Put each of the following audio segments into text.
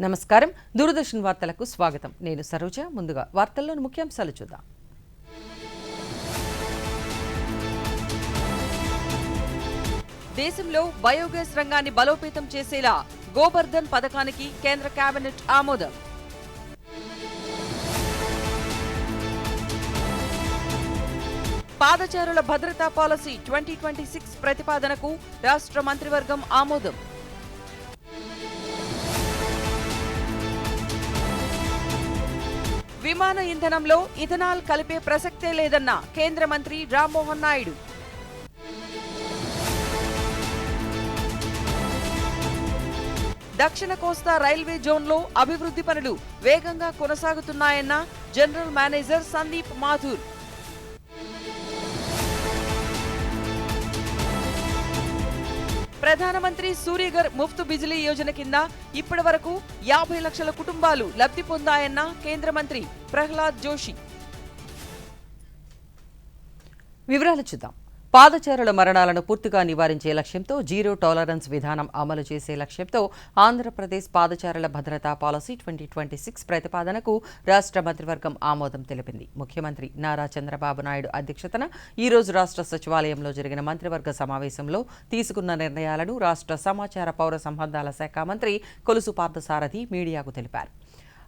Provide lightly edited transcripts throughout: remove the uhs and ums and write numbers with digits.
నమస్కారం. దూరదర్శన్ వార్తలకు స్వాగతం. నేను సరోజ. ముందుగా వార్తల్లోని ముఖ్యాంశాలు చూద్దాం. దేశంలో బయోగ్యాస్ రంగాన్ని బలోపేతం చేసేలా గోబర్ధన్ పథకానికి కేంద్ర కేబినెట్ ఆమోదం. పాదచారుల భద్రతా పాలసీ 2026 ప్రతిపాదనకు రాష్ట్ర మంత్రివర్గం ఆమోదం. విమాన ఇంధనంలో ఇథనాల్ కలిపే ప్రసక్తే లేదన్న కేంద్ర మంత్రి రామ్మోహన్ నాయుడు. దక్షిణ కోస్తా రైల్వే జోన్లో అభివృద్ధి పనులు వేగంగా కొనసాగుతున్నాయన్న జనరల్ మేనేజర్ సందీప్ మాథూర్. ప్రధానమంత్రి సూర్యఘర్ ముఫ్త్ బిజిలీ యోజన కింద ఇప్పటి వరకు 50 లక్షల కుటుంబాలు లబ్ధి పొందాయన్న కేంద్ర మంత్రి ప్రహ్లాద్ జోషి. వివరాలు చూద్దాం. పాదచారుల మరణాలను పూర్తిగా నివారించే లక్ష్యంతో జీరో టాలరెన్స్ విధానం అమలు చేసే లక్ష్యంతో ఆంధ్రప్రదేశ్ పాదచారుల భద్రతా పాలసీ 2026 ప్రతిపాదనకు రాష్ట్ర మంత్రివర్గం ఆమోదం తెలిపింది. ముఖ్యమంత్రి నారా చంద్రబాబు నాయుడు అధ్యక్షతన ఈ రోజు రాష్ట్ర సచివాలయంలో జరిగిన మంత్రివర్గ సమావేశంలో తీసుకున్న నిర్ణయాలను రాష్ట్ర సమాచార పౌర సంబంధాల శాఖ మంత్రి కొలుసు పార్థసారథి మీడియాకు తెలిపారు.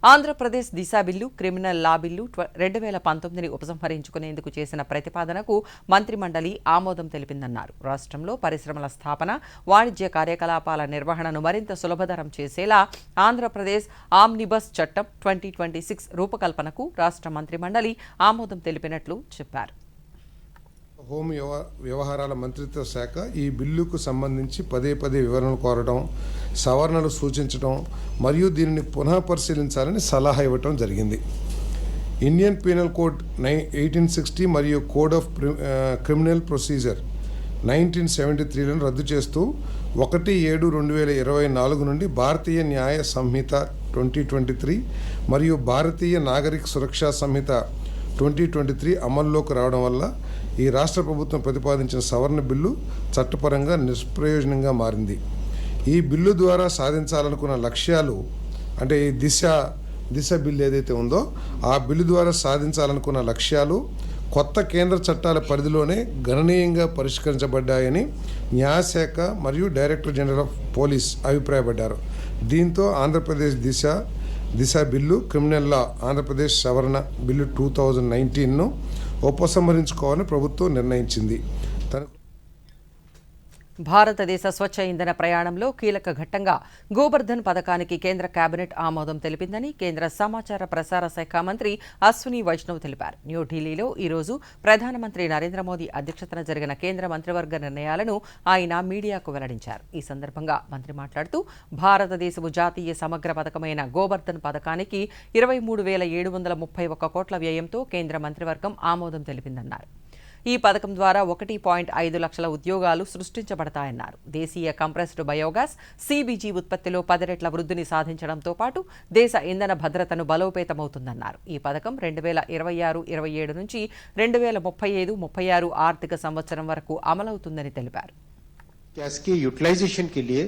ఆంధ్రప్రదేశ్ దిశా బిల్లు, క్రిమినల్ లా బిల్లు 2019ని ఉపసంహరించుకునేందుకు చేసిన ప్రతిపాదనకు మంత్రిమండలి ఆమోదం తెలిపిందన్నారు. రాష్ట్రంలో పరిశ్రమల స్థాపన, వాణిజ్య కార్యకలాపాల నిర్వహణను మరింత సులభతరం చేసేలా ఆంధ్రప్రదేశ్ ఆమ్నిబస్ చట్టం 2026 రూపకల్పనకు రాష్ట్ర మంత్రిమండలి ఆమోదం తెలిపినట్లు చెప్పారు. హోం వ్యవహారాల మంత్రిత్వ శాఖ ఈ బిల్లుకు సంబంధించి పదే వివరణలు కోరడం, సవరణలు సూచించడం మరియు దీనిని పునః పరిశీలించాలని సలహా ఇవ్వటం జరిగింది. ఇండియన్ పీనల్ కోడ్ 1860 మరియు కోడ్ ఆఫ్ క్రిమినల్ ప్రొసీజర్ 1973లను రద్దు చేస్తూ 1/7/2024 నుండి భారతీయ న్యాయ సంహిత 2023 మరియు భారతీయ నాగరిక సురక్షా సంహిత 2023 అమల్లోకి రావడం వల్ల ఈ రాష్ట్ర ప్రభుత్వం ప్రతిపాదించిన సవరణ బిల్లు చట్టపరంగా నిష్ప్రయోజనంగా మారింది. ఈ బిల్లు ద్వారా సాధించాలనుకున్న లక్ష్యాలు, అంటే ఈ దిశ బిల్లు ఏదైతే ఉందో ఆ బిల్లు ద్వారా సాధించాలనుకున్న లక్ష్యాలు కొత్త కేంద్ర చట్టాల పరిధిలోనే గణనీయంగా పరిష్కరించబడ్డాయని న్యాయశాఖ మరియు డైరెక్టర్ జనరల్ ఆఫ్ పోలీస్ అభిప్రాయపడ్డారు. దీంతో ఆంధ్రప్రదేశ్ దిశ బిల్లు, క్రిమినల్ లా ఆంధ్రప్రదేశ్ సవరణ బిల్లు 2019ను ఉపసంహరించుకోవాలని ప్రభుత్వం నిర్ణయించింది. భారతదేశ స్వచ్ఛ ఇంధన ప్రయాణంలో కీలక ఘట్టంగా గోబర్ధన్ పథకానికి కేంద్ర కేబినెట్ ఆమోదం తెలిపిందని కేంద్ర సమాచార ప్రసార శాఖ మంత్రి అశ్విని వైష్ణవ్ తెలిపారు. న్యూఢిల్లీలో ఈరోజు ప్రధానమంత్రి నరేంద్ర మోదీ అధ్యక్షతన జరిగిన కేంద్ర మంత్రివర్గ నిర్ణయాలను ఆయన మీడియాకు వెల్లడించారు. ఈ సందర్భంగా మంత్రి మాట్లాడుతూ భారతదేశపు జాతీయ సమగ్ర పథకమైన గోబర్ధన్ పథకానికి 23,731 కోట్ల వ్యయంతో కేంద్ర మంత్రివర్గం ఆమోదం తెలిపిందన్నారు. ఈ పథకం ద్వారా 1.5 లక్షల ఉద్యోగాలు సృష్టించబడతాయన్నారు. దేశీయ కంప్రెస్డ్ బయోగ్యాస్ సిబిజీ ఉత్పత్తిలో 10 రెట్ల వృద్ధిని సాధించడంతో పాటు దేశ ఇంధన భద్రతను బలోపేతమవుతుందన్నారు. ఈ పథకం 2026-27 నుంచి 2035-36 ఆర్థిక సంవత్సరం వరకు అమలవుతుందని తెలిపారు. गैस के यूटिलाइजेशन के लिए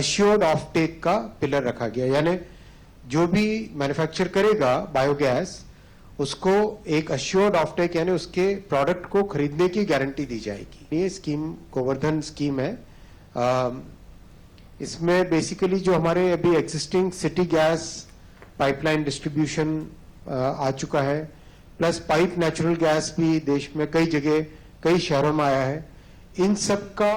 अश्योर्ड ऑफ टेक का पिलर रखा गया, यानी जो भी मैन्युफैक्चर करेगा बायोगैस उसको एक अश्योर्ड ऑफ टेक यानी उसके प्रोडक्ट को खरीदने की गारंटी दी जाएगी. ये स्कीम गोवर्धन स्कीम है. इसमें बेसिकली जो हमारे अभी existing city gas pipeline distribution आ चुका है, प्लस पाइप नेचुरल गैस भी देश में कई जगह कई शहरों में आया है. इन सब का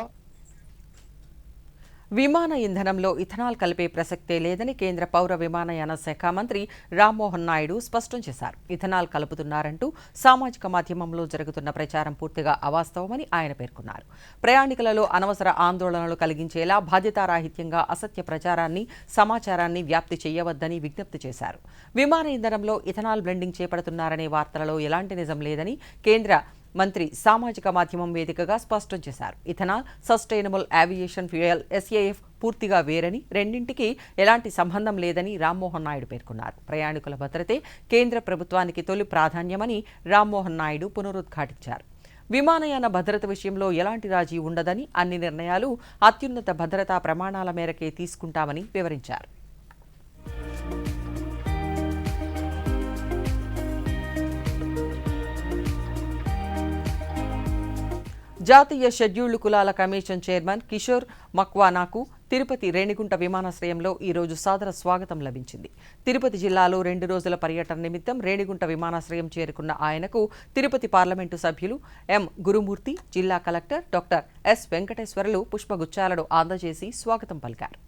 విమాన ఇంధనంలో ఇథనాల్ కలిపే ప్రసక్తే లేదని కేంద్ర పౌర విమానయాన శాఖ మంత్రి రామ్మోహన్ నాయుడు స్పష్టం చేశారు. ఇథనాల్ కలుపుతున్నారంటూ సామాజిక మాధ్యమంలో జరుగుతున్న ప్రచారం పూర్తిగా అవాస్తవమని ఆయన పేర్కొన్నారు. ప్రయాణికులలో అనవసర ఆందోళనలు కలిగించేలా బాధ్యతారాహిత్యంగా అసత్య ప్రచారాన్ని, సమాచారాన్ని వ్యాప్తి చేయవద్దని విజ్ఞప్తి చేశారు. విమాన ఇంధనంలో ఇథనాల్ బ్లెండింగ్ చేపడుతున్నారనే వార్తలలో ఎలాంటి నిజం లేదని కేంద్ర మంత్రి సామాజిక మాధ్యమం వేదికగా స్పష్టం చేశారు. Ethanol, sustainable aviation fuel SAF పూర్తిగా వేరని, రెండింటికి ఎలాంటి సంబంధం లేదని రామ్మోహన్ నాయుడు పేర్కొన్నారు. ప్రయాణికుల భద్రతే కేంద్ర ప్రభుత్వానికి తొలి ప్రాధాన్యమని రామ్మోహన్ నాయుడు పునరుద్ఘాటించారు. విమానయాన భద్రత విషయంలో ఎలాంటి రాజీ ఉండదని, అన్ని నిర్ణయాలు అత్యున్నత భద్రతా ప్రమాణాల మేరకే తీసుకుంటామని వివరించారు. జాతీయ షెడ్యూల్డ్ కులాల కమిషన్ చైర్మన్ కిషోర్ మక్వానాకు తిరుపతి రేణిగుంట విమానాశ్రయంలో ఈరోజు సాదర స్వాగతం లభించింది. తిరుపతి జిల్లాలో 2 రోజుల పర్యటన నిమిత్తం రేణిగుంట విమానాశ్రయం చేరుకున్న ఆయనకు తిరుపతి పార్లమెంటు సభ్యులు ఎం గురుమూర్తి, జిల్లా కలెక్టర్ డాక్టర్ ఎస్ వెంకటేశ్వర్లు పుష్పగుచ్చాలను అందజేసి స్వాగతం పలికారు.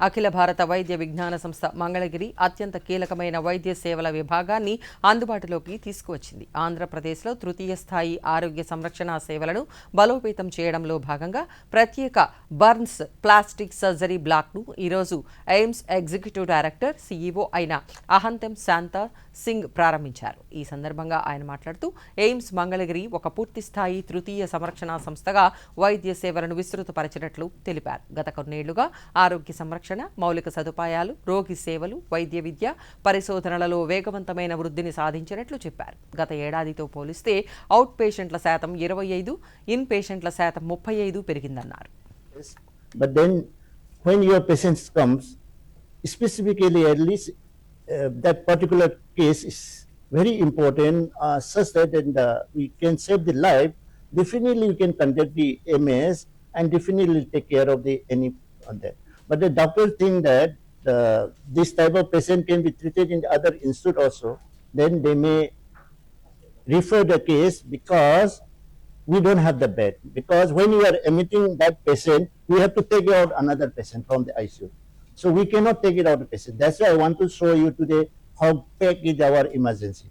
అఖిల భారత వైద్య విజ్ఞాన సంస్థ మంగళగిరి అత్యంత కీలకమైన వైద్య సేవల విభాగాన్ని అందుబాటులోకి తీసుకువచ్చింది. ఆంధ్రప్రదేశ్లో తృతీయ స్థాయి ఆరోగ్య సంరక్షణ సేవలను బలోపేతం చేయడంలో భాగంగా ప్రత్యేక బర్న్స్ ప్లాస్టిక్ సర్జరీ బ్లాక్ను ఈరోజు ఎయిమ్స్ ఎగ్జిక్యూటివ్ డైరెక్టర్ సీఈఓ అయిన అహంతం శాంతా సింగ్ ప్రారంభించారు. ఈ సందర్భంగా ఆయన మాట్లాడుతూ ఎయిమ్స్ మంగళగిరి ఒక పూర్తి స్థాయి తృతీయ సంరక్షణ సంస్థగా వైద్య సేవలను విస్తృతపరచినట్లు తెలిపారు. గత కొన్నేళ్లుగా ఆరోగ్య సంరక్షణ, మౌలిక సదుపాయాలు, రోగి సేవలు, వైద్య విద్య, పరిశోధనలలో వేగవంతమైన వృద్ధిని సాధించినట్లు చెప్పారు. గత ఏడాదితో పోలిస్తే అవుట్ పేషెంట్ల శాతం 25, ఇన్ పేషెంట్ల శాతం 35 పెరిగిందన్నారు. But then when your patient comes, specifically at least that particular case is very important, such that we can save the life. Definitely we can conduct the MS and definitely take care of the any on that. But the doctors think that this type of patient can be treated in the other institute also. Then they may refer the case because we don't have the bed. Because when you are admitting that patient, we have to take out another patient from the ICU. So we cannot take it out the patient. That's why I want to show you today how packed is our emergency.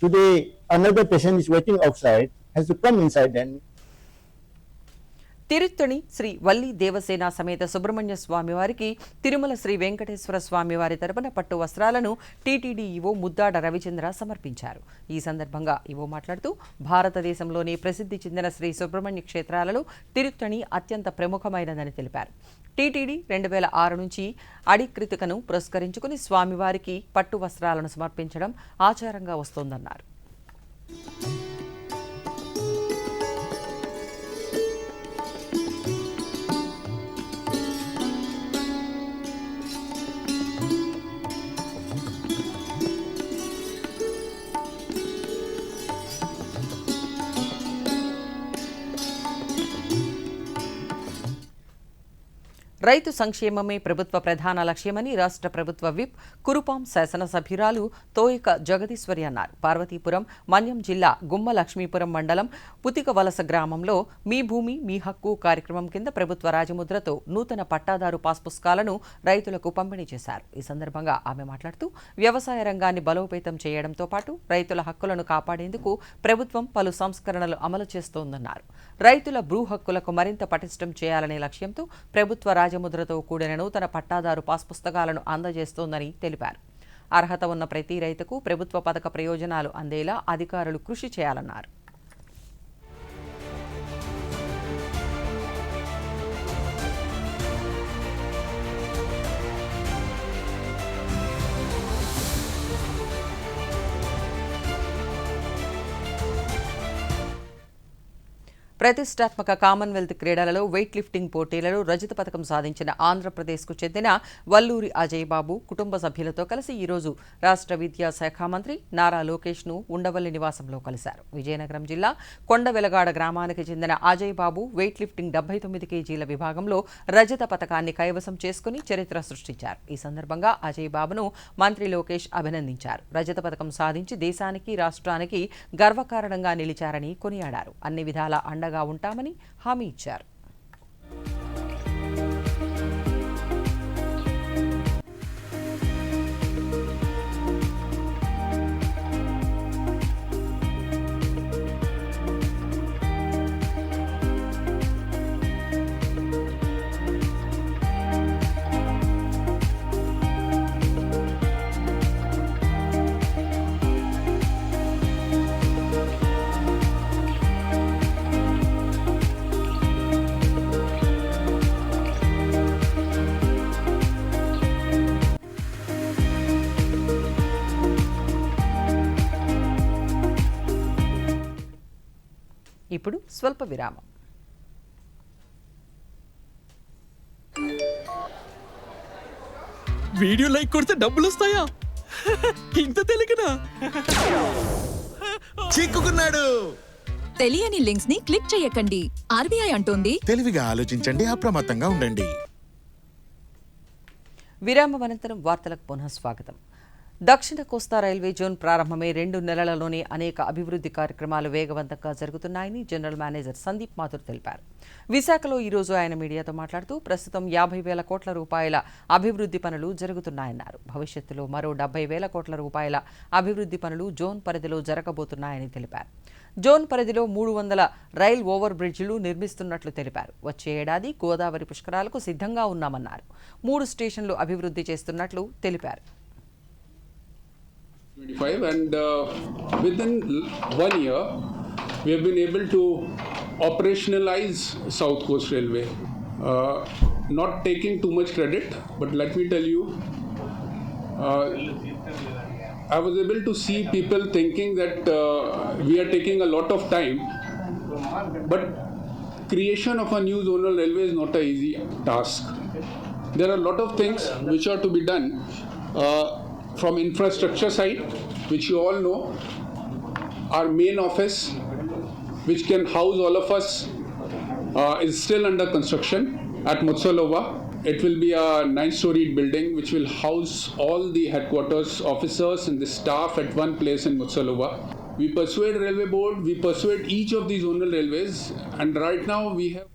Today another patient is waiting outside, has to come inside then. Tiruttani Shri Valli Devasena సమేత సుబ్రహ్మణ్య స్వామి వారికి తిరుమల శ్రీ వెంకటేశ్వర స్వామి వారి తరపున పట్టు వస్త్రాలను TTD EO Muddada Ravichandra సమర్పించారు. ఈ సందర్భంగా EO మాట్లాడుతూ భారతదేశంలోని ప్రసిద్ధి చెందిన శ్రీ సుబ్రహ్మణ్య క్షేత్రాలలో తిరుత్తణి అత్యంత ప్రముఖమైనదని తెలిపారు. టీటీడీ 2006 నుంచి అడికృతికను పురస్కరించుకుని స్వామివారికి పట్టు వస్త్రాలను సమర్పించడం ఆచారంగా వస్తోందన్నారు. రైతు సంక్షేమమే ప్రభుత్వ ప్రధాన లక్ష్యమని రాష్ట్ర ప్రభుత్వ విప్ కురుపాం శాసనసభ్యురాలు తోయక జగదీశ్వరి అన్నారు. పార్వతీపురం మన్యం జిల్లా గుమ్మ లక్ష్మీపురం మండలం పుతికవలస గ్రామంలో మీ భూమి మీ హక్కు కార్యక్రమం కింద ప్రభుత్వ రాజముద్రతో నూతన పట్టాదారు పాస్ పుస్తకాలను రైతులకు పంపిణీ చేశారు. ఈ సందర్భంగా ఆమె మాట్లాడుతూ వ్యవసాయ రంగాన్ని బలోపేతం చేయడంతో పాటు రైతుల హక్కులను కాపాడేందుకు ప్రభుత్వం పలు సంస్కరణలు అమలు చేస్తోందన్నారు. రైతుల భూ హక్కులకు మరింత పటిష్టం చేయాలనే లక్ష్యంతో ప్రభుత్వ రాజముద్రతో కూడిన నూతన పట్టాదారు పాస్ పుస్తకాలను అందజేస్తోందని తెలిపారు. అర్హత ఉన్న ప్రతి రైతుకు ప్రభుత్వ పథక ప్రయోజనాలు అందేలా అధికారులు కృషి చేయాలన్నారు. ప్రతిష్టాత్మక కామన్వెల్త్ క్రీడలలో వెయిట్ లిఫ్టింగ్ పోటీలలో రజత పథకం సాధించిన ఆంధ్రప్రదేశ్కు చెందిన వల్లూరి అజయ్ బాబు కుటుంబ సభ్యులతో కలిసి ఈరోజు రాష్ట్ర విద్యాశాఖ మంత్రి నారా లోకేష్ను ఉండవల్లి నివాసంలో కలిశారు. విజయనగరం జిల్లా కొండవెలగాడ గ్రామానికి చెందిన అజయ్ బాబు వెయిట్ లిఫ్టింగ్ 79 కేజీల విభాగంలో రజత పథకాన్ని కైవసం చేసుకుని చరిత్ర సృష్టించారు. ఈ సందర్భంగా అజయ్ బాబును మంత్రి లోకేష్ అభినందించారు. రజత పథకం సాధించి దేశానికి, రాష్ట్రానికి గర్వకారణంగా నిలిచారని కొనియాడారు. అన్ని విధాల అండగా ఉంటామని హామీ ఇచ్చారు. ఇప్పుడు స్వల్ప విరామం. వీడియో లైక్ కొడితే డబ్బులు వస్తాయా? ఇంత తెలియకనా? చిక్కుకున్నాడు. తెలియని లింక్స్ ని క్లిక్ చేయకండి. ఆర్బీఐ అంటోంది తెలివిగా ఆలోచించండి, అప్రమత్తంగా ఉండండి. విరామం అనంతరం వార్తలకు పునః స్వాగతం. దక్షిణ కోస్తా రైల్వే జోన్ ప్రారంభమై 2 నెలలలోనే అనేక అభివృద్ధి కార్యక్రమాలు వేగవంతంగా జరుగుతున్నాయని జనరల్ మేనేజర్ సందీప్ మాథుర్ తెలిపారు. విశాఖలో ఈరోజు ఆయన మీడియాతో మాట్లాడుతూ ప్రస్తుతం 50,000 కోట్ల రూపాయల అభివృద్ధి పనులు జరుగుతున్నాయన్నారు. భవిష్యత్తులో మరో 70,000 కోట్ల రూపాయల అభివృద్ధి పనులు జోన్ పరిధిలో జరగబోతున్నాయని తెలిపారు. జోన్ పరిధిలో 300 రైల్ ఓవర్ బ్రిడ్జిలు నిర్మిస్తున్నట్లు తెలిపారు. వచ్చే ఏడాది గోదావరి పుష్కరాలకు సిద్ధంగా ఉన్నామన్నారు. 3 స్టేషన్లు అభివృద్ధి చేస్తున్నట్లు తెలిపారు. 25 and within 1 year we have been able to operationalize South Coast Railway. Not taking too much credit, but let me tell you, I was able to see people thinking that we are taking a lot of time, but creation of a new zonal railway is not an easy task. There are a lot of things which are to be done. From infrastructure side, which you all know, our main office, which can house all of us, is still under construction at Mutsalova. It will be a 9-storied building which will house all the headquarters officers and the staff at one place in Mutsalova. We persuade Railway Board, we persuade each of these zonal railways, and right now we have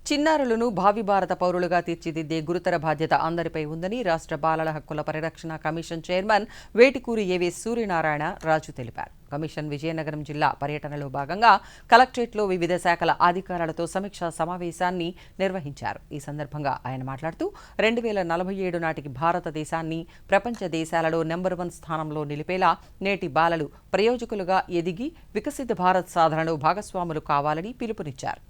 చిన్నారులను భావి భారత పౌరులుగా తీర్చిదిద్దే గురుతర బాధ్యత అందరిపై ఉందని రాష్ట్ర బాలల హక్కుల పరిరక్షణ కమిషన్ చైర్మన్ వేటికూరి ఏవీ సూర్యనారాయణ రాజు తెలిపారు. కమిషన్ విజయనగరం జిల్లా పర్యటనలో భాగంగా కలెక్టరేట్లో వివిధ శాఖల అధికారులతో సమీక్షా సమావేశాన్ని నిర్వహించారు. ఈ సందర్భంగా ఆయన మాట్లాడుతూ 2047 నాటికి భారతదేశాన్ని ప్రపంచ దేశాలలో నెంబర్ 1 స్థానంలో నిలిపేలా నేటి బాలలు ప్రయోజకులుగా ఎదిగి వికసిత భారత్ సాధనలో భాగస్వాములు కావాలని పిలుపునిచ్చారు.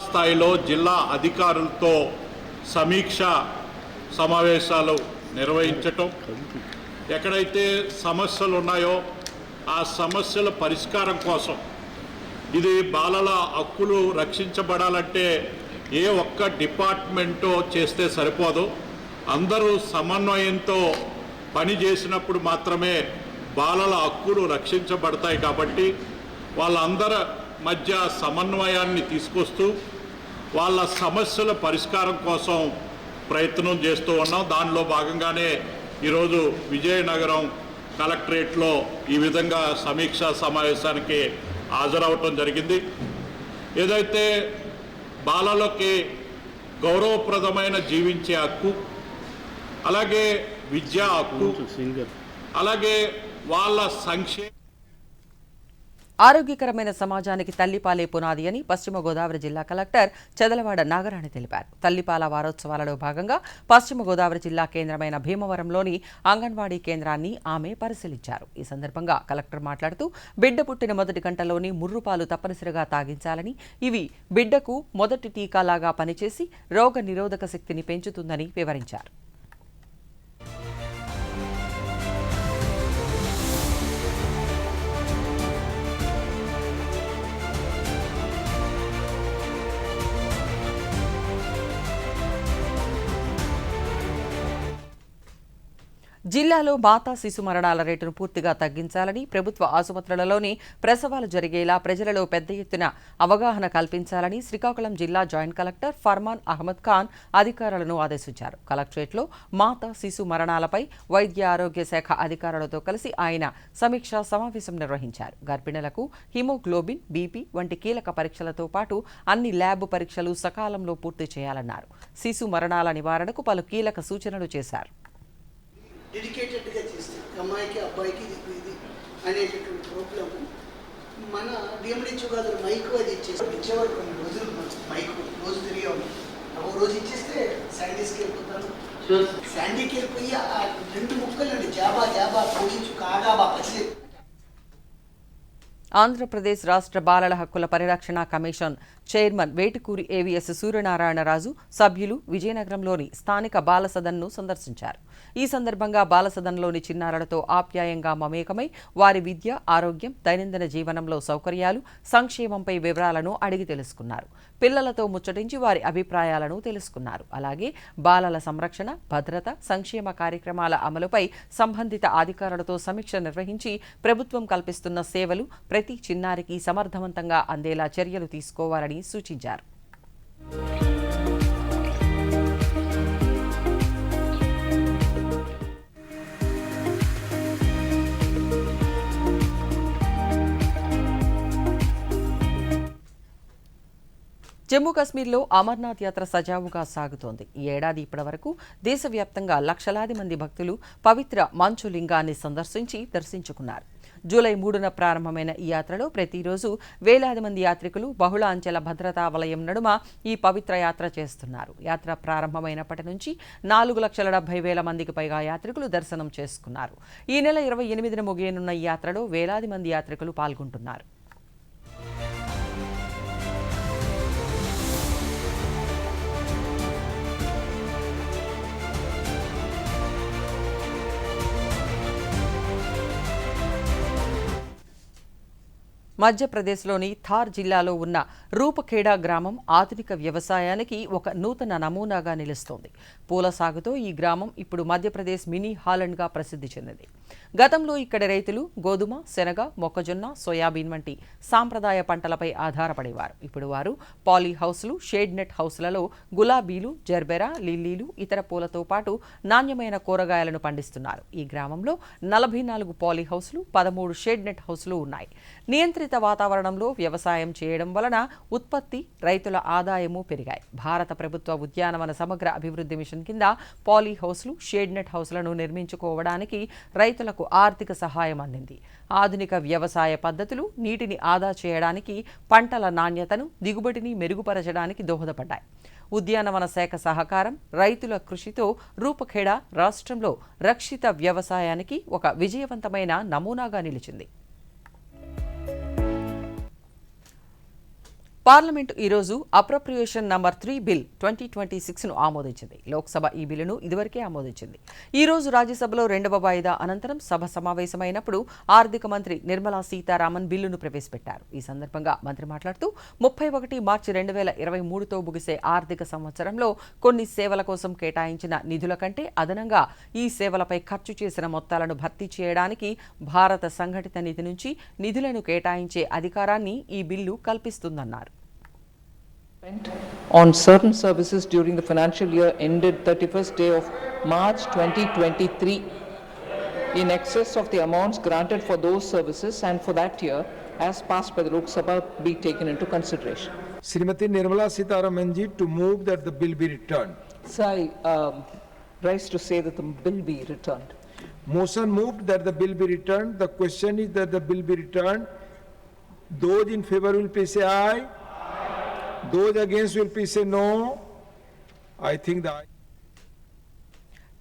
స్థాయిలో జిల్లా అధికారులతో సమీక్ష సమావేశాలు నిర్వహించటం, ఎక్కడైతే సమస్యలు ఉన్నాయో ఆ సమస్యల పరిష్కారం కోసం, ఇది బాలల హక్కులు రక్షించబడాలంటే ఏ ఒక్క డిపార్ట్మెంటో చేస్తే సరిపోదు. అందరూ సమన్వయంతో పని చేసినప్పుడు మాత్రమే బాలల హక్కులు రక్షించబడతాయి. కాబట్టి వాళ్ళందరి మధ్య సమన్వయాన్ని తీసుకొస్తూ వాళ్ళ సమస్యల పరిష్కారం కోసం ప్రయత్నం చేస్తూ ఉన్నాం. దానిలో భాగంగానే ఈరోజు విజయనగరం కలెక్టరేట్లో ఈ విధంగా సమీక్షా సమావేశానికి హాజరవటం జరిగింది. ఏదైతే బాలలకి గౌరవప్రదమైన జీవించే హక్కు, అలాగే విద్యా హక్కు, అలాగే వాళ్ళ సంక్షేమ ఆరోగ్యకరమైన సమాజానికి తల్లిపాలే పునాది అని పశ్చిమ గోదావరి జిల్లా కలెక్టర్ చదలవాడ నాగరాణి తెలిపారు. తల్లిపాల వారోత్సవాలలో భాగంగా పశ్చిమ గోదావరి జిల్లా కేంద్రమైన భీమవరంలోని అంగన్వాడీ కేంద్రాన్ని ఆమె పరిశీలించారు. ఈ సందర్భంగా కలెక్టర్ మాట్లాడుతూ బిడ్డ పుట్టిన మొదటి గంటలోని ముర్రుపాలు తప్పనిసరిగా తాగించాలని, ఇవి బిడ్డకు మొదటి టీకాలాగా పనిచేసి రోగ నిరోధక శక్తిని పెంచుతుందని వివరించారు. జిల్లాలో మాతా శిశు మరణాల రేటును పూర్తిగా తగ్గించాలని, ప్రభుత్వ ఆసుపత్రులలోని ప్రసవాలు జరిగేలా ప్రజలలో పెద్ద ఎత్తున అవగాహన కల్పించాలని శ్రీకాకుళం జిల్లా జాయింట్ కలెక్టర్ ఫర్మాన్ అహ్మద్ ఖాన్ అధికారులను ఆదేశించారు. కలెక్టరేట్లో మాతా శిశు మరణాలపై వైద్య ఆరోగ్య శాఖ అధికారులతో కలిసి ఆయన సమీక్షా సమావేశం నిర్వహించారు. గర్భిణులకు హిమోగ్లోబిన్, బీపీ వంటి కీలక పరీక్షలతో పాటు అన్ని ల్యాబ్ పరీక్షలు సకాలంలో పూర్తి చేయాలన్నారు. శిశు మరణాల నివారణకు పలు కీలక సూచనలు చేశారు. డెడికేటెడ్గా చేస్తే అమ్మాయికి అబ్బాయికి ఇది అనేటటువంటి ప్రోగ్రాము మన డిఎండిహెచ్ఓ గారు మైకు అది ఇచ్చేవారు. కొన్ని రోజులు మైకు రోజు తిరిగే ఉంది. ఒక రోజు ఇచ్చేస్తే శాండీస్కి వెళ్ళిపోతాను. శాండీకి వెళ్ళిపోయి ఆ 2 ముక్కలు అండి, జాబా జాబా పొడించు కాగాబా పచ్చి. ఆంధ్రప్రదేశ్ రాష్ట్ర బాలల హక్కుల పరిరక్షణ commission chairman Vetukuri AVS Suryanarayana Raju సభ్యులు విజయనగరంలోని స్థానిక బాలసదన్ను సందర్శించారు. ఈ సందర్భంగా బాలసదన్లోని చిన్నారులతో ఆప్యాయంగా మమేకమై వారి విద్య, ఆరోగ్యం, దైనందిన జీవనంలో సౌకర్యాలు, సంక్షేమంపై వివరాలను అడిగి తెలుసుకున్నారు. పిల్లలతో ముచ్చటించి వారి అభిప్రాయాలను తెలుసుకున్నారు. అలాగే బాలల సంరక్షణ, భద్రత, సంక్షేమ కార్యక్రమాల అమలుపై సంబంధిత అధికారులతో సమీక్ష నిర్వహించి ప్రభుత్వం కల్పిస్తున్న సేవలు ప్రతి చిన్నారికి సమర్థవంతంగా అందేలా చర్యలు తీసుకోవాలని సూచించారు. జమ్మూ కాశ్మీర్లో అమర్నాథ్ యాత్ర సజావుగా సాగుతోంది. ఈ ఏడాది ఇప్పటివరకు దేశవ్యాప్తంగా లక్షలాది మంది భక్తులు పవిత్ర మంచు లింగాన్ని సందర్శించి దర్శించుకున్నారు. జూలై 3న ప్రారంభమైన ఈ యాత్రలో ప్రతిరోజు వేలాది మంది యాత్రికులు బహుళ అంచెల భద్రతా వలయం నడుమ ఈ పవిత్ర యాత్ర చేస్తున్నారు. యాత్ర ప్రారంభమైనప్పటి నుంచి 4,70,000 మందికి పైగా యాత్రికులు దర్శనం చేసుకున్నారు. ఈ నెల 28న ముగియనున్న ఈ యాత్రలో వేలాది మంది యాత్రికులు పాల్గొంటున్నారు. మధ్యప్రదేశ్లోని థార్ జిల్లాలో ఉన్న రూపఖేడా గ్రామం ఆధునిక వ్యవసాయానికి ఒక నూతన నమూనాగా నిలుస్తోంది. పూల సాగుతో ఈ గ్రామం ఇప్పుడు మధ్యప్రదేశ్ మినీ హాలండ్గా ప్రసిద్ధి చెందింది. గతంలో ఇక్కడి రైతులు గోధుమ, శనగ, మొక్కజొన్న, సోయాబీన్ వంటి సాంప్రదాయ పంటలపై ఆధారపడేవారు. ఇప్పుడు వారు పాలీ హౌస్లు, షేడ్ నెట్ హౌస్లలో గులాబీలు, జర్బెరా, లిల్లీలు, ఇతర పూలతో పాటు నాణ్యమైన కూరగాయలను పండిస్తున్నారు. ఈ గ్రామంలో 44 పాలీ హౌస్లు, 13 షేడ్ నెట్ హౌస్లు ఉన్నాయి. నియంత్రిత వాతావరణంలో వ్యవసాయం చేయడం వలన ఉత్పత్తి, రైతుల ఆదాయము పెరిగాయి. భారత ప్రభుత్వ ఉద్యానవన సమగ్ర అభివృద్ధి మిషన్ కింద పాలీ హౌస్లు, షేడ్ నెట్ హౌస్లను నిర్మించుకోవడానికి రైతులకు ఆర్థిక సహాయం అందింది. ఆధునిక వ్యవసాయ పద్ధతులు నీటిని ఆదా చేయడానికి, పంటల నాణ్యతను, దిగుబడిని మెరుగుపరచడానికి దోహదపడ్డాయి. ఉద్యానవన శాఖ సహకారం, రైతుల కృషితో రూపఖేడా రాష్ట్రంలో రక్షిత వ్యవసాయానికి ఒక విజయవంతమైన నమూనాగా నిలిచింది. పార్లమెంటు ఈరోజు అప్రోప్రియేషన్ నంబర్ 3 బిల్ 2026ను ఆమోదించింది. లోక్సభ ఈ బిల్లును ఇదివరకే ఆమోదించింది. ఈ రోజు రాజ్యసభలో 2వ వాయిదా అనంతరం సభ సమావేశమైనప్పుడు ఆర్థిక మంత్రి నిర్మలా సీతారామన్ బిల్లును ప్రవేశపెట్టారు. ఈ సందర్భంగా మంత్రి మాట్లాడుతూ 31 మార్చి 2023తో ముగిసే ఆర్థిక సంవత్సరంలో కొన్ని సేవల కోసం కేటాయించిన నిధుల కంటే అదనంగా ఈ సేవలపై ఖర్చు చేసిన మొత్తాలను భర్తీ చేయడానికి భారత సంఘటిత నిధి నుంచి నిధులను కేటాయించే అధికారాన్ని ఈ bill కల్పిస్తుందన్నారు. On certain services during the financial year ended 31st day of March 2023 in excess of the amounts granted for those services and for that year as passed by the Lok Sabha be taken into consideration. Srimati Nirmala Sitharaman ji to move that the bill be returned. So I rise to say that the bill be returned. Motion moved that the bill be returned. The question is that the bill be returned. Those in favor will please say aye. Those against will please say no. I think the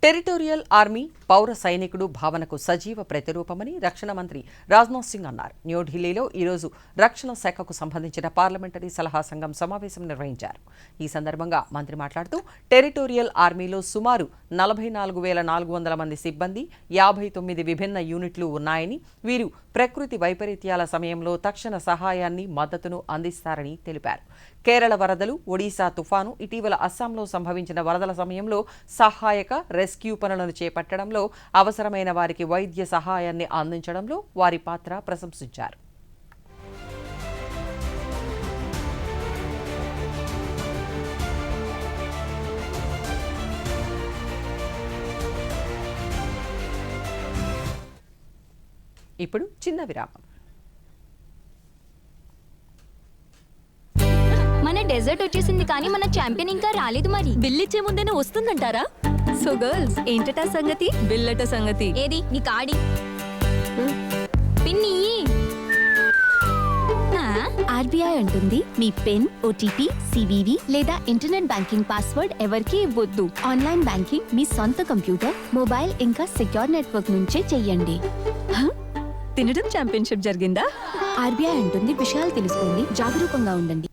territorial army పౌర సైనికుడు భావనకు సజీవ ప్రతిరూపమని రక్షణ మంత్రి రాజ్నాథ్ సింగ్ అన్నారు. న్యూఢిల్లీలో ఈరోజు రక్షణ శాఖకు సంబంధించిన పార్లమెంటరీ సలహా సంఘం సమావేశం నిర్వహించారు. ఈ సందర్భంగా మంత్రి మాట్లాడుతూ టెరిటోరియల్ ఆర్మీలో సుమారు 44,400 మంది సిబ్బంది, 59 విభిన్న యూనిట్లు ఉన్నాయని, వీరు ప్రకృతి వైపరీత్యాల సమయంలో తక్షణ సహాయాన్ని, మద్దతును అందిస్తారని తెలిపారు. కేరళ వరదలు, ఒడిశా తుఫాను, ఇటీవల అస్సాంలో సంభవించిన వరదల సమయంలో సహాయక, రెస్క్యూ పనులను చేపట్టడంలో, అవసరమైన వారికి వైద్య సహాయాన్ని అందించడంలో వారి పాత్ర ప్రశంసించారు. ఇప్పుడు చిన్న విరామం. మన డెజర్ట్ వచ్చేసింది కానీ మన ఛాంపియన్ ఇంకా రాలేదు. మరి బిల్ ఇచ్చే ముందేనే వస్తుందంటారా? సో గర్ల్స్, ఏంటట సంగతి? బిల్లట సంగతి ఏది? నీ కాడి పిన్ని. ఆర్బీఐ అంటుంది మీ పిన్, ఓటీపీ, సివివి లేదా ఇంటర్నెట్ బ్యాంకింగ్ పాస్వర్డ్ ఎవరికీ ఇవ్వొద్దు. ఆన్లైన్ బ్యాంకింగ్ మీ సొంత కంప్యూటర్, మొబైల్ ఇంకా సెక్యూర్ నెట్వర్క్ నుంచే చెయ్యండి. తినడం ఛాంపియన్షిప్ జరిగిందా? ఆర్బీఐ అంటుంది విషయాలు తెలుసుకోండి, జాగరూకంగా ఉండండి.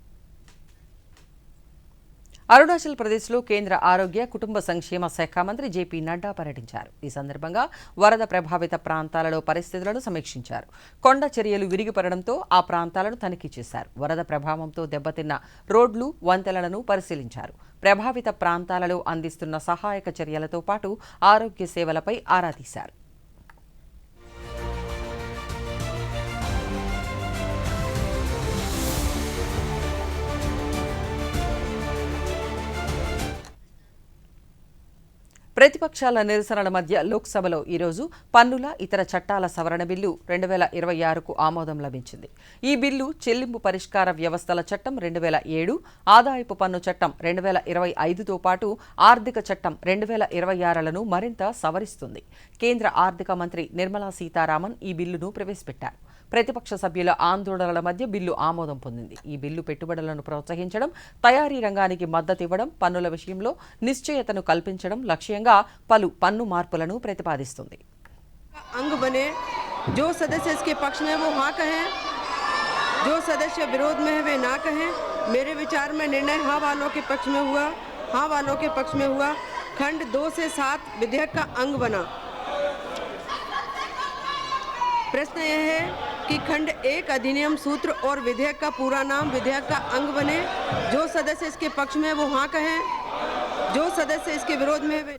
అరుణాచల్ ప్రదేశ్లో కేంద్ర ఆరోగ్య కుటుంబ సంక్షేమ శాఖ మంత్రి జేపీ నడ్డా పర్యటించారు. ఈ సందర్భంగా వరద ప్రభావిత ప్రాంతాలలో పరిస్థితులను సమీక్షించారు. కొండ చర్యలు విరిగిపడడంతో ఆ ప్రాంతాలను తనిఖీ చేశారు. వరద ప్రభావంతో దెబ్బతిన్న రోడ్లు, వంతెనలను పరిశీలించారు. ప్రభావిత ప్రాంతాలలో అందిస్తున్న సహాయక చర్యలతో పాటు ఆరోగ్య సేవలపై ఆరా తీశారు. ప్రతిపక్షాల నిరసనల మధ్య లోక్సభలో ఈరోజు పన్నుల ఇతర చట్టాల సవరణ బిల్లు 2026కు ఆమోదం లభించింది. ఈ బిల్లు చెల్లింపు పరిష్కార వ్యవస్థల చట్టం 2007, ఆదాయపు పన్ను చట్టం 2025తో పాటు ఆర్థిక చట్టం 2026లను మరింత సవరిస్తుంది. కేంద్ర ఆర్థిక మంత్రి నిర్మలా సీతారామన్ ఈ బిల్లును ప్రవేశపెట్టారు. ప్రతిపక్ష సభ్యుల ఆందోళనల మధ్య బిల్లు ఆమోదం పొందింది. ఈ బిల్లు పెట్టుబడులను ప్రోత్సహించడం, తయారీ రంగానికి మద్దతు ఇవ్వడం, పన్నుల విషయంలో నిశ్చయతను కల్పించడం లక్ష్యంగా పలు పన్ను మార్పులను ప్రతిపాదిస్తుంది. अंग बने जो सदस्य इसके पक्ष में वो हाँ कहें, जो सदस्य विरोध में है वे ना कहें. मेरे विचार में निर्णय हाँ वालों के पक्ष में हुआ, हाँ वालों के पक्ष में हुआ. खंड 2 से 7 विधेयक का अंग बना. प्रश्न यह है कि खंड 1 अधिनियम सूत्र और विधेयक का पूरा नाम विधेयक का अंग बने. जो सदस्य इसके पक्ष में वो हाँ कहें, जो सदस्य इसके विरोध में वे.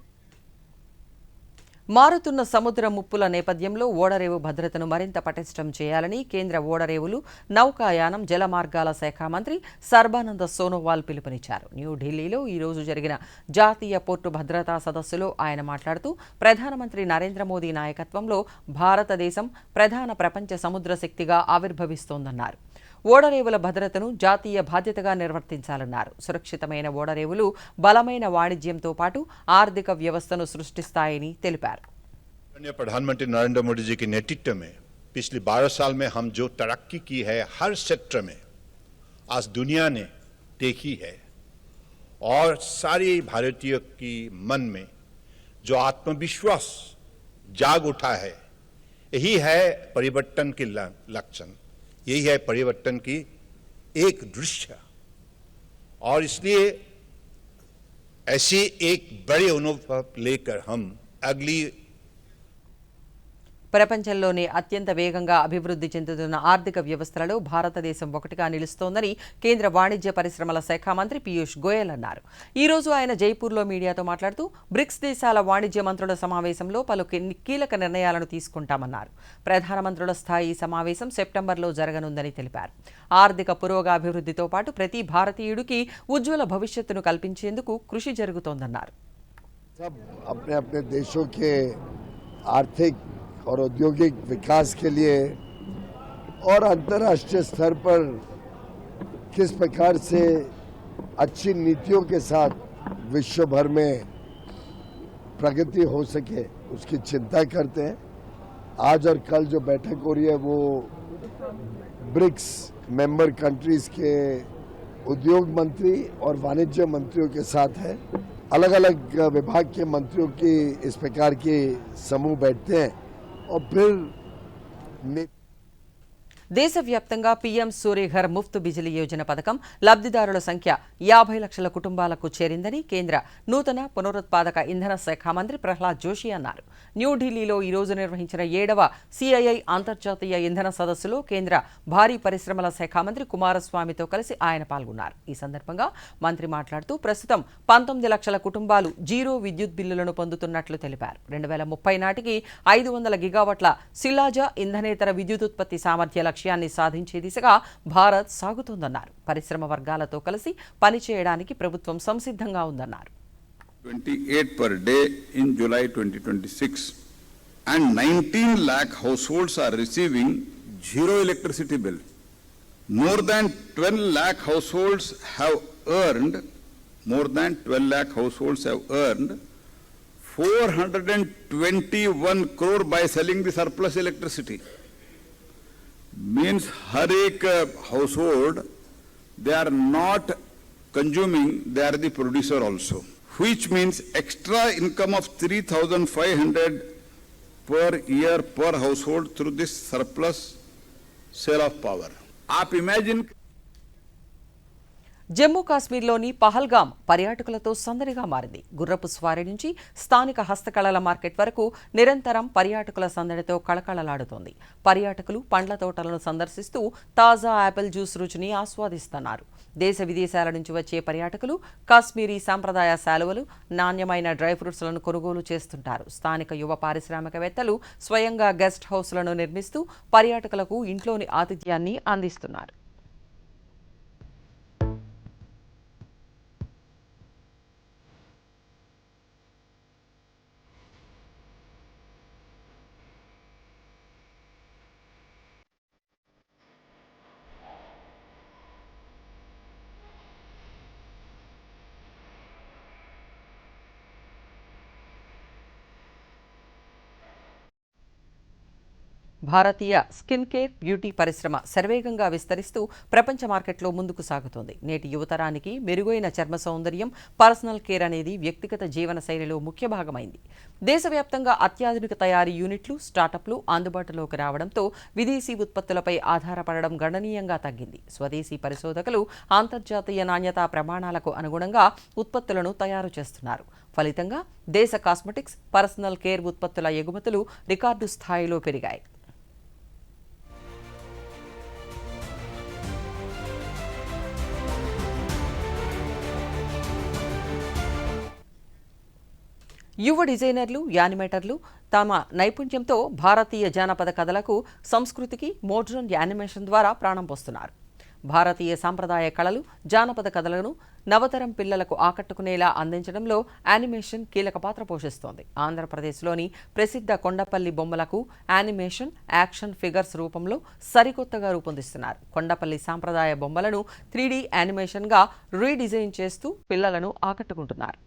మారుతున్న సముద్ర ముప్పుల నేపథ్యంలో ఓడరేవు భద్రతను మరింత పటిష్టం చేయాలని కేంద్ర ఓడరేవులు, నౌకాయానం, జలమార్గాల శాఖ మంత్రి సర్బానంద సోనోవాల్ పిలుపునిచ్చారు. న్యూఢిల్లీలో ఈరోజు జరిగిన జాతీయ పోర్టు భద్రతా సదస్సులో ఆయన మాట్లాడుతూ ప్రధానమంత్రి నరేంద్ర మోదీ నాయకత్వంలో భారతదేశం ప్రధాన ప్రపంచ సముద్ర శక్తిగా ఆవిర్భవిస్తోందన్నారు. ఓడరేవుల భద్రతను జాతీయ బాధ్యతగా నిర్వర్తించాలన్నారు. సురక్షితమైన ఓడరేవులు బలమైన వాణిజ్యంతో పాటు ఆర్థిక వ్యవస్థను సృష్టిస్తాయని తెలిపారు. प्रधानमंत्री नरेंद्र मोदी जी के नेतृत्व में पिछले 12 साल में हम जो तरक्की की है हर सेक्टर में आज दुनिया ने देखी है और सारी भारतीय की मन में जो आत्मविश्वास जाग उठा है, यही है परिवर्तन के लक्षण, यही है परिवर्तन की एक दृश्य. और इसलिए ऐसे एक बड़े अनुभव लेकर हम अगली ప్రపంచంలోనే అత్యంత వేగంగా అభివృద్ధి చెందుతున్న ఆర్థిక వ్యవస్థలలో భారతదేశం ఒకటిగా నిలుస్తోందని కేంద్ర వాణిజ్య పరిశ్రమల శాఖ మంత్రి పీయూష్ గోయల్ అన్నారు. ఈ రోజు ఆయన జైపూర్లో మీడియాతో మాట్లాడుతూ బ్రిక్స్ దేశాల వాణిజ్య మంత్రుల సమావేశంలో పలు కీలక నిర్ణయాలను తీసుకుంటామన్నారు. ప్రధానమంత్రుల స్థాయి సమావేశం సెప్టెంబర్లో జరగనుందని తెలిపారు. ఆర్థిక పురోగాభివృద్ధితో పాటు ప్రతి భారతీయుడికి ఉజ్వల భవిష్యత్తును కల్పించేందుకు కృషి జరుగుతోందన్నారు. और औद्योगिक विकास के लिए और अंतर्राष्ट्रीय स्तर पर किस प्रकार से अच्छी नीतियों के साथ विश्व भर में प्रगति हो सके उसकी चिंता करते हैं. आज और कल जो बैठक हो रही है वो ब्रिक्स मेंबर कंट्रीज के उद्योग मंत्री और वाणिज्य मंत्रियों के साथ है. अलग अलग विभाग के मंत्रियों की इस प्रकार के समूह बैठते हैं और फिर దేశవ్యాప్తంగా పీఎం సూర్యఘర్ ముఫ్త్ బిజిలీ యోజన పథకం లబ్ధిదారుల సంఖ్య 50 లక్షల కుటుంబాలకు చేరిందని కేంద్ర నూతన పునరుత్పాదక ఇంధన శాఖ మంత్రి ప్రహ్లాద్ జోషి అన్నారు. న్యూఢిల్లీలో ఈరోజు నిర్వహించిన 7వ CII అంతర్జాతీయ ఇంధన సదస్సులో కేంద్ర భారీ పరిశ్రమల శాఖ మంత్రి కుమారస్వామితో కలిసి ఆయన పాల్గొన్నారు. ఈ సందర్భంగా మంత్రి మాట్లాడుతూ ప్రస్తుతం 19 లక్షల కుటుంబాలు జీరో విద్యుత్ బిల్లులను పొందుతున్నట్లు తెలిపారు. 2030 నాటికి 500 గిగావాట్ల శిలాజ ఇంధనేతర విద్యుదుత్పత్తి సామర్థ్య లక్ష్యాన్ని సాధించే దిశగా భారత్ సాగుతోందన్నారు. పరిశ్రమ వర్గాలతో కలిసి పనిచేయడానికి ప్రభుత్వం సంసిద్ధంగా ఉందన్నారు. 28 per day in July 2026 and 19 lakh households are receiving zero electricity bill. More than 12 lakh households have earned 421 crore by selling the surplus electricity. Means हर एक household they are not consuming, they are the producer also, which means extra income of 3,500 per year per household through this surplus sale of power. आप imagine Jammu కాశ్మీర్లోని పహల్గాం పర్యాటకులతో సందడిగా మారింది. గుర్రపు స్వారీ నుంచి స్థానిక హస్తకళల మార్కెట్ వరకు నిరంతరం పర్యాటకుల సందడితో కళకళలాడుతోంది. పర్యాటకులు పండ్ల తోటలను సందర్శిస్తూ తాజా యాపిల్ జ్యూస్ రుచిని ఆస్వాదిస్తున్నారు. దేశ విదేశాల నుంచి వచ్చే పర్యాటకులు కాశ్మీరీ సాంప్రదాయ శాలువలు, నాణ్యమైన డ్రై ఫ్రూట్స్లను కొనుగోలు చేస్తుంటారు. స్థానిక యువ పారిశ్రామికవేత్తలు స్వయంగా గెస్ట్ హౌస్లను నిర్మిస్తూ పర్యాటకులకు ఇంట్లోని ఆతిథ్యాన్ని అందిస్తున్నారు. భారతీయ స్కిన్ కేర్, బ్యూటీ పరిశ్రమ శరవేగంగా విస్తరిస్తూ ప్రపంచ మార్కెట్లో ముందుకు సాగుతోంది. నేటి యువతరానికి మెరుగైన చర్మ సౌందర్యం, పర్సనల్ కేర్ అనేది వ్యక్తిగత జీవన శైలిలో ముఖ్య భాగమైంది. దేశవ్యాప్తంగా అత్యాధునిక తయారీ యూనిట్లు, స్టార్టప్లు అందుబాటులోకి రావడంతో విదేశీ ఉత్పత్తులపై ఆధారపడడం గణనీయంగా తగ్గింది. స్వదేశీ పరిశోధకులు అంతర్జాతీయ నాణ్యతా ప్రమాణాలకు అనుగుణంగా ఉత్పత్తులను తయారు చేస్తున్నారు. ఫలితంగా దేశ కాస్మెటిక్స్, పర్సనల్ కేర్ ఉత్పత్తుల ఎగుమతులు రికార్డు స్థాయిలో పెరిగాయి. యువ డిజైనర్లు, యానిమేటర్లు తమ నైపుణ్యంతో భారతీయ జానపద కథలకు, సంస్కృతికి మోడ్రన్ యానిమేషన్ ద్వారా ప్రాణం పోస్తున్నారు. భారతీయ సాంప్రదాయ కళలు, జానపద కథలను నవతరం పిల్లలకు ఆకట్టుకునేలా అందించడంలో యానిమేషన్ కీలక పాత్ర పోషిస్తోంది. ఆంధ్రప్రదేశ్లోని ప్రసిద్ధ కొండపల్లి బొమ్మలకు యానిమేషన్, యాక్షన్ ఫిగర్స్ రూపంలో సరికొత్తగా రూపొందిస్తున్నారు. కొండపల్లి సాంప్రదాయ బొమ్మలను 3D యానిమేషన్గా రీడిజైన్ చేస్తూ పిల్లలను ఆకట్టుకుంటున్నారు.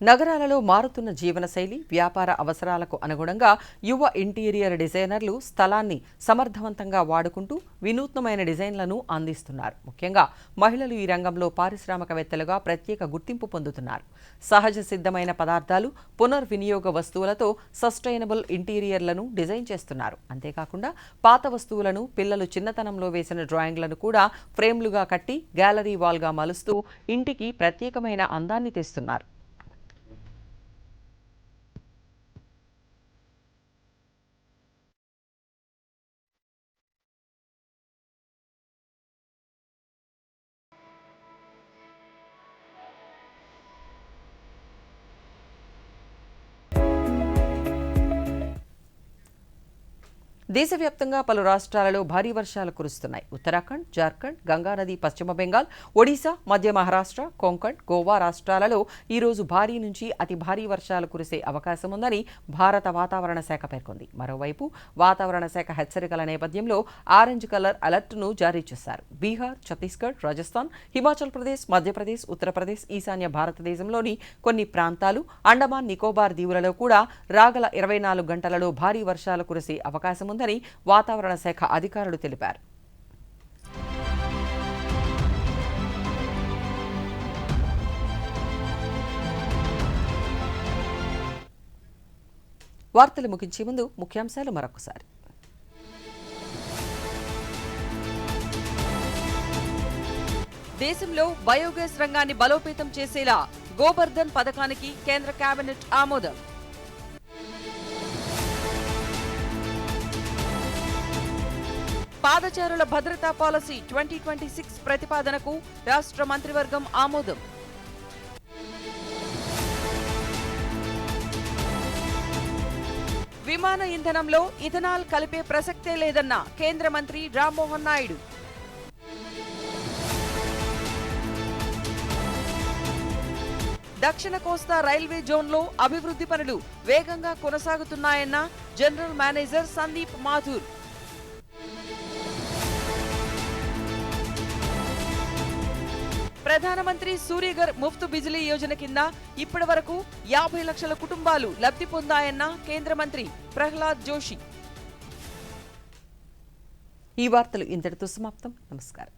నగరాలలో మారుతున్న జీవనశైలి, వ్యాపార అవసరాలకు అనుగుణంగా యువ ఇంటీరియర్ డిజైనర్లు స్థలాన్ని సమర్థవంతంగా వాడుకుంటూ వినూత్నమైన డిజైన్లను అందిస్తున్నారు. ముఖ్యంగా మహిళలు ఈ రంగంలో పారిశ్రామికవేత్తలుగా ప్రత్యేక గుర్తింపు పొందుతున్నారు. సహజ సిద్ధమైన పదార్థాలు, పునర్వినియోగ వస్తువులతో సస్టైనబుల్ ఇంటీరియర్లను డిజైన్ చేస్తున్నారు. అంతేకాకుండా పాత వస్తువులను, పిల్లలు చిన్నతనంలో వేసిన డ్రాయింగ్లను కూడా ఫ్రేమ్లుగా కట్టి గ్యాలరీ వాల్గా మలుస్తూ ఇంటికి ప్రత్యేకమైన అందాన్ని తెస్తున్నారు. దేశవ్యాప్తంగా పలు రాష్ట్రాలలో భారీ వర్షాలు కురుస్తున్నాయి. ఉత్తరాఖండ్, జార్ఖండ్, గంగానది, పశ్చిమ బెంగాల్, ఒడిశా, మధ్య మహారాష్ట్ర, కొంకణ్, గోవా రాష్ట్రాలలో ఈరోజు భారీ నుంచి అతి భారీ వర్షాలు కురిసే అవకాశం ఉందని భారత వాతావరణ శాఖ పేర్కొంది. మరోవైపు వాతావరణ శాఖ హెచ్చరికల నేపథ్యంలో ఆరెంజ్ కలర్ అలర్ట్ను జారీ చేశారు. బీహార్, ఛత్తీస్గఢ్, రాజస్థాన్, హిమాచల్ ప్రదేశ్, మధ్యప్రదేశ్, ఉత్తరప్రదేశ్, ఈశాన్య భారతదేశంలోని కొన్ని ప్రాంతాలు, అండమాన్ నికోబార్ దీవులలో కూడా రాగల 24 గంటలలో భారీ వర్షాలు కురిసే అవకాశం ఉందని వాతావరణ శాఖ అధికారులు తెలిపారు. వార్తలు ముగించే ముందు ముఖ్యాంశాలు మరొకసారి. దేశంలో బయోగ్యాస్ రంగాన్ని బలోపేతం చేసేలా గోబర్ధన్ పథకానికి కేంద్ర కేబినెట్ ఆమోదం. పాదచారుల భద్రతా పాలసీ 2026 ప్రతిపాదనకు రాష్ట్ర మంత్రివర్గం ఆమోదం. విమాన ఇంధనంలో ఇథనాల్ కలిపే ప్రసక్తే లేదన్న కేంద్ర మంత్రి రామ్మోహన్ నాయుడు. దక్షిణ కోస్తా రైల్వే జోన్లో అభివృద్ధి పనులు వేగంగా కొనసాగుతున్నాయన్న జనరల్ మేనేజర్ సందీప్ మాథూర్. ప్రధానమంత్రి సూర్యఘర్ ముఫ్త్ బిజిలీ యోజన కింద ఇప్పటి వరకు 50 లక్షల కుటుంబాలు లబ్ధి పొందాయన్న కేంద్ర మంత్రి ప్రహ్లాద్ జోషి. ఈ వార్తలు ఇంతటితో సమాప్తం. నమస్కారం.